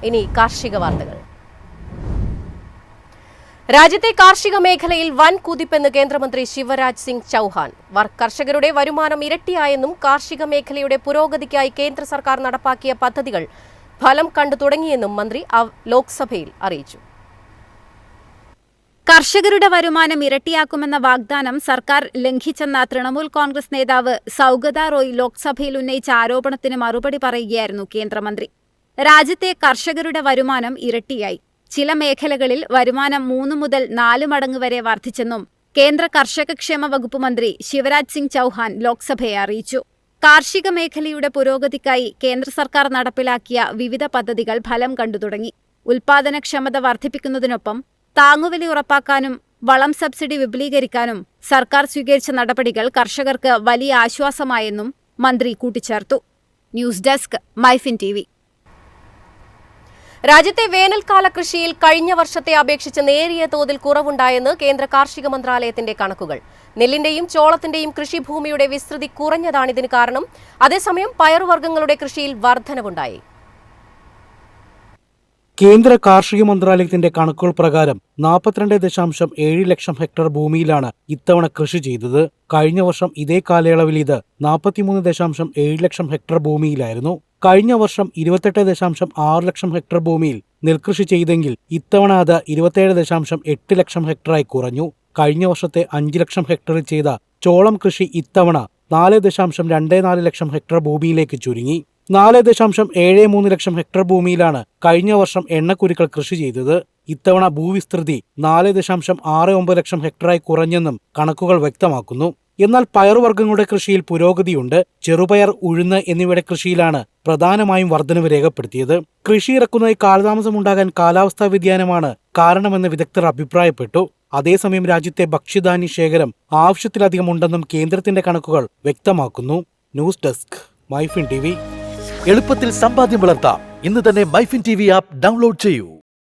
ഇനി കാർഷിക വാർത്തകൾ. രാജ്യത്തെ കാർഷിക മേഖലയിൽ വൻ കുതിപ്പെന്ന് കേന്ദ്രമന്ത്രി ശിവരാജ് സിംഗ് ചൌഹാൻ. കർഷകരുടെ വരുമാനം ഇരട്ടിയായെന്നും കാർഷിക മേഖലയുടെ പുരോഗതിക്കായി കേന്ദ്ര സർക്കാർ നടപ്പാക്കിയ പദ്ധതികൾ ഫലം കണ്ടു തുടങ്ങിയെന്നും മന്ത്രി ലോക്സഭയിൽ അറിയിച്ചു. കർഷകരുടെ വരുമാനം ഇരട്ടിയാക്കുമെന്ന വാഗ്ദാനം സർക്കാർ ലംഘിച്ചെന്ന തൃണമൂൽ കോൺഗ്രസ് നേതാവ് സൗഗത റോയ് ലോക്സഭയിൽ ഉന്നയിച്ച ആരോപണത്തിന് മറുപടി പറയുകയായിരുന്നു കേന്ദ്രമന്ത്രി. രാജ്യത്തെ കർഷകരുടെ വരുമാനം ഇരട്ടിയായി. ചില മേഖലകളിൽ വരുമാനം 3 മുതൽ 4 മടങ്ങ് വരെ വർദ്ധിച്ചെന്നും കേന്ദ്ര കർഷകക്ഷേമ വകുപ്പ് മന്ത്രി ശിവരാജ് സിംഗ് ചൌഹാൻ ലോക്സഭയെ അറിയിച്ചു. കാർഷിക മേഖലയുടെ പുരോഗതിക്കായി കേന്ദ്ര സർക്കാർ നടപ്പിലാക്കിയ വിവിധ പദ്ധതികൾ ഫലം കണ്ടു തുടങ്ങി. ഉൽപാദനക്ഷമത വർദ്ധിപ്പിക്കുന്നതിനൊപ്പം താങ്ങുവില ഉറപ്പാക്കാനും വളം സബ്സിഡി വിപുലീകരിക്കാനും സർക്കാർ സ്വീകരിച്ച നടപടികൾ കർഷകർക്ക് വലിയ ആശ്വാസമായെന്നും മന്ത്രി കൂട്ടിച്ചേർത്തു. News desk MyFin TV. രാജ്യത്തെ വേനൽക്കാല കൃഷിയിൽ കഴിഞ്ഞ വർഷത്തെ അപേക്ഷിച്ച് നേരിയ തോതിൽ കുറവുണ്ടായെന്ന് കേന്ദ്ര കാർഷിക മന്ത്രാലയത്തിന്റെ കണക്കുകൾ. നെല്ലിന്റെയും ചോളത്തിന്റെയും കൃഷിഭൂമിയുടെ വിസ്തൃതി കുറഞ്ഞതാണിതിന് കാരണം. അതേസമയം പയറുവർഗ്ഗങ്ങളുടെ കൃഷിയിൽ വർധനവുണ്ടായി. കേന്ദ്ര കാർഷിക മന്ത്രാലയത്തിന്റെ കണക്കുകൾ പ്രകാരം 42.7 ലക്ഷം ഹെക്ടർ ഭൂമിയിലാണ് ഇത്തവണ കൃഷി ചെയ്തത്. കഴിഞ്ഞ വർഷം ഇതേ കാലയളവിൽ ഇത് 43.7 ലക്ഷം ഹെക്ടർ ഭൂമിയിലായിരുന്നു. കഴിഞ്ഞ വർഷം 28.6 ലക്ഷം ഹെക്ടർ ഭൂമിയിൽ നെൽകൃഷി ചെയ്തെങ്കിൽ ഇത്തവണ അത് 27.8 ലക്ഷം ഹെക്ടറായി കുറഞ്ഞു. കഴിഞ്ഞ വർഷത്തെ 5 ലക്ഷം ഹെക്ടറിൽ ചെയ്ത ചോളം കൃഷി ഇത്തവണ 4.24 ലക്ഷം ഹെക്ടർ ഭൂമിയിലേക്ക് ചുരുങ്ങി. 4.73 ലക്ഷം ഹെക്ടർ ഭൂമിയിലാണ് കഴിഞ്ഞ വർഷം എണ്ണക്കുരുക്കൾ കൃഷി ചെയ്തത്. ഇത്തവണ ഭൂവിസ്തൃതി 4.69 ലക്ഷം ഹെക്ടറായി കുറഞ്ഞെന്നും കണക്കുകൾ വ്യക്തമാക്കുന്നു. എന്നാൽ പയറുവർഗ്ഗങ്ങളുടെ കൃഷിയിൽ പുരോഗതിയുണ്ട്. ചെറുപയർ, ഉഴുന്ന് എന്നിവയുടെ കൃഷിയിലാണ് പ്രധാനമായും വർധനവ് രേഖപ്പെടുത്തിയത്. കൃഷി ഇറക്കുന്നതിൽ കാലതാമസമുണ്ടാകാൻ കാലാവസ്ഥാ വ്യതിയാനമാണ് കാരണമെന്ന് വിദഗ്ധർ അഭിപ്രായപ്പെട്ടു. അതേസമയം രാജ്യത്തെ ഭക്ഷ്യധാന്യ ശേഖരം ആവശ്യത്തിലധികം ഉണ്ടെന്നും കേന്ദ്രത്തിന്റെ കണക്കുകൾ വ്യക്തമാക്കുന്നു. News desk MyFin TV. എളുപ്പത്തിൽ സമ്പാദ്യം വളർത്താം. ഇന്ന് തന്നെ മൈഫിൻ TV ആപ്പ് ഡൗൺലോഡ് ചെയ്യൂ.